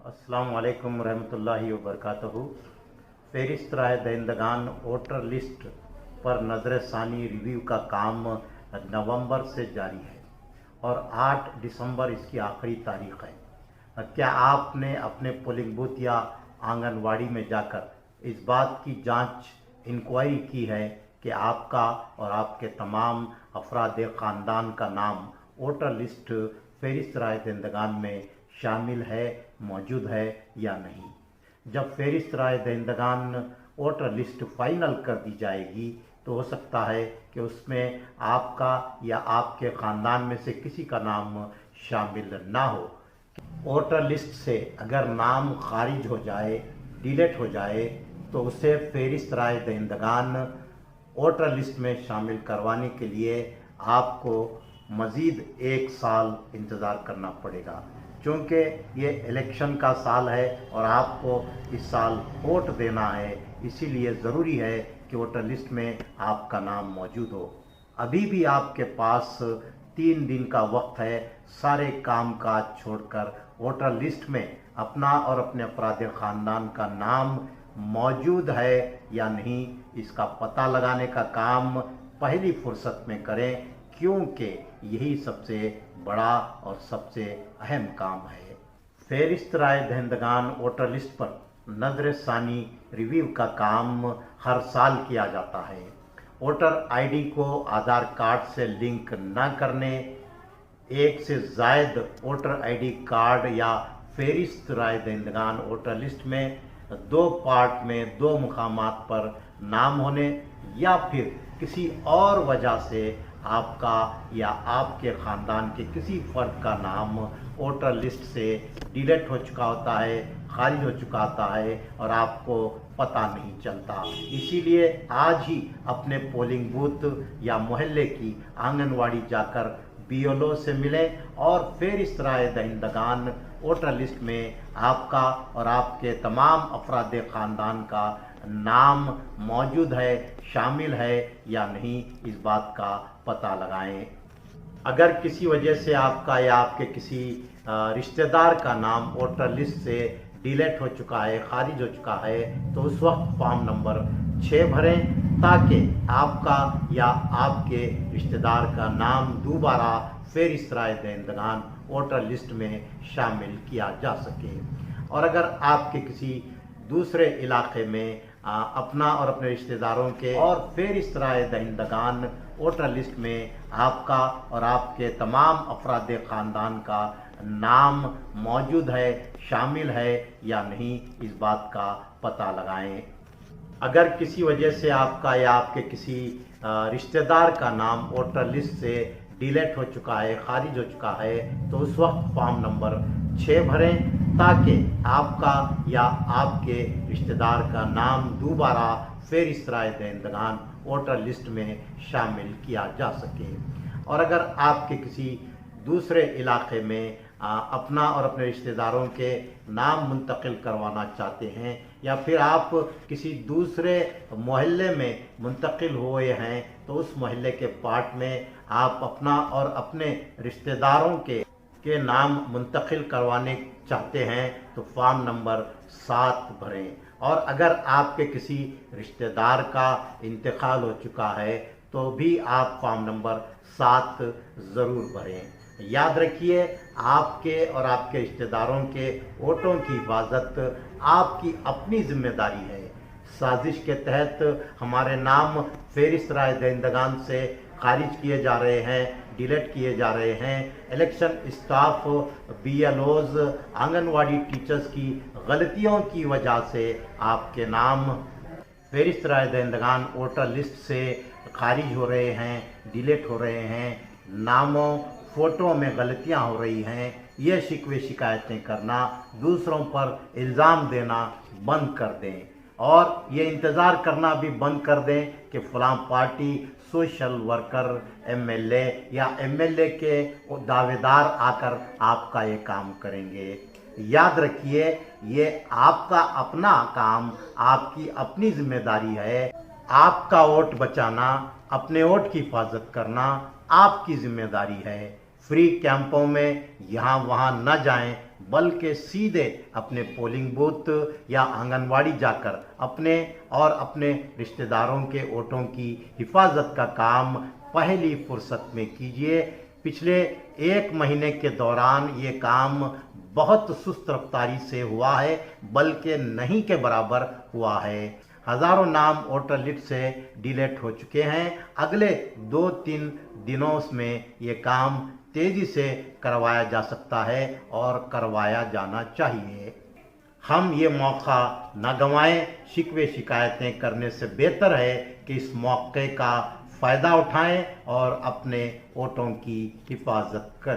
अस्सलाम वालेकुम रहमतुल्लाहि व बरकातहू। फहरिस्त राय दहिंदगान वोटर लिस्ट पर नज़र सानी रिव्यू का काम नवंबर से जारी है और 8 दिसंबर इसकी आखिरी तारीख है। क्या आपने अपने पोलिंग बूथ या आंगनवाड़ी में जाकर इस बात की जांच इंक्वायरी की है कि आपका और आपके तमाम अफराद ख़ानदान का नाम वोटर लिस्ट फहरिस्त राय दहिंदगान में शामिल है, मौजूद है या नहीं? जब फहरिस्त राय दहिंदगान वोटर लिस्ट फाइनल कर दी जाएगी तो हो सकता है कि उसमें आपका या आपके ख़ानदान में से किसी का नाम शामिल ना हो। वोटर लिस्ट से अगर नाम खारिज हो जाए, डिलीट हो जाए, तो उसे फहरिस्त राय दहिंदगान वोटर लिस्ट में शामिल करवाने के लिए आपको मज़ीद 1 साल इंतज़ार करना पड़ेगा, क्योंकि ये इलेक्शन का साल है और आपको इस साल वोट देना है। इसीलिए ज़रूरी है कि वोटर लिस्ट में आपका नाम मौजूद हो। अभी भी आपके पास 3 दिन का वक्त है सारे काम काज छोड़कर वोटर लिस्ट में अपना और अपने अफराद ख़ानदान का नाम मौजूद है या नहीं, इसका पता लगाने का काम पहली फुर्सत में करें, क्योंकि यही सबसे बड़ा और सबसे अहम काम है। फहरिस्त राय दहिंदगान वोटर लिस्ट पर नज़र सानी रिव्यू का काम हर साल किया जाता है। वोटर आईडी को आधार कार्ड से लिंक न करने, एक से ज़ायद वोटर आईडी कार्ड या फहरिस्त राय दहिंदगान वोटर लिस्ट में 2 पार्ट में 2 मुकामात पर नाम होने या फिर किसी और वजह से आपका या आपके ख़ानदान के किसी फ़र्द का नाम वोटर लिस्ट से डिलीट हो चुका होता है, खारिज हो चुका होता है और आपको पता नहीं चलता। इसीलिए आज ही अपने पोलिंग बूथ या मोहल्ले की आंगनवाड़ी जाकर BLO से मिलें और फहरिस्त राय दहिंदगान वोटर लिस्ट में आपका और आपके तमाम अफराद ख़ानदान का नाम मौजूद है, शामिल है या नहीं, इस बात का पता लगाएं। अगर किसी वजह से आपका या आपके किसी रिश्तेदार का नाम वोटर लिस्ट से डिलीट हो चुका है, खारिज हो चुका है, तो उस वक्त फॉर्म नंबर 6 भरें ताकि आपका या आपके रिश्तेदार का नाम दोबारा फहरिस्त राय दहिंदगान वोटर लिस्ट में शामिल किया जा सके। और अगर आपके किसी दूसरे इलाके में अपना और अपने रिश्तेदारों के और फहरिस्त राय दहिंदगान वोटर लिस्ट में आपका और आपके तमाम अफराद ख़ानदान का नाम मौजूद है, शामिल है या नहीं, इस बात का पता लगाएं। अगर किसी वजह से आपका या आपके किसी रिश्तेदार का नाम वोटर लिस्ट से डिलीट हो चुका है, खारिज हो चुका है, तो उस वक्त फॉर्म नंबर 6 भरें ताकि आपका या आपके रिश्तेदार का नाम दोबारा फहरिस्त राय दहिंदगान वोटर लिस्ट में शामिल किया जा सके। और अगर आपके किसी दूसरे इलाके में अपना और अपने रिश्तेदारों के नाम मुंतकिल करवाना चाहते हैं या फिर आप किसी दूसरे मोहल्ले में मुंतकिल हुए हैं, तो उस मोहल्ले के पार्ट में आप अपना और अपने रिश्तेदारों के नाम मुंतकिल करवाने चाहते हैं तो फॉर्म नंबर 7 भरें। और अगर आपके किसी रिश्तेदार का इंतकाल हो चुका है तो भी आप फॉर्म नंबर 7 ज़रूर भरें। याद रखिए, आपके और आपके रिश्तेदारों के वोटों की हिफाजत आपकी अपनी जिम्मेदारी है। साजिश के तहत हमारे नाम फहरिस्त राय दहिंदगान से खारिज किए जा रहे हैं, डिलीट किए जा रहे हैं। Election staff, BLOs, anganwadi teachers की गलतियों की वजह से आपके नाम फहरिस्त राय दहिंदगान वोटर लिस्ट से खारिज हो रहे हैं, डिलीट हो रहे हैं, नामों फ़ोटो में गलतियां हो रही हैं। ये शिकवे शिकायतें करना, दूसरों पर इल्ज़ाम देना बंद कर दें और ये इंतज़ार करना भी बंद कर दें कि फ़लाँ पार्टी, सोशल वर्कर, MLA या MLA के दावेदार आकर आपका ये काम करेंगे। याद रखिए, ये आपका अपना काम, आपकी अपनी जिम्मेदारी है। आपका वोट बचाना, अपने वोट की हिफाजत करना आपकी जिम्मेदारी है। फ्री कैंपों में यहाँ वहाँ न जाएं, बल्कि सीधे अपने पोलिंग बूथ या आंगनवाड़ी जाकर अपने और अपने रिश्तेदारों के वोटों की हिफाजत का काम पहली फुर्सत में कीजिए। पिछले 1 महीने के दौरान ये काम बहुत सुस्त रफ्तारी से हुआ है, बल्कि नहीं के बराबर हुआ है। हजारों नाम वोटर लिस्ट से डिलीट हो चुके हैं। अगले 2-3 दिनों में ये काम तेजी से करवाया जा सकता है और करवाया जाना चाहिए। हम ये मौका न गंवाएं। शिकवे शिकायतें करने से बेहतर है कि इस मौके का फ़ायदा उठाएं और अपने वोटों की हिफाजत करें।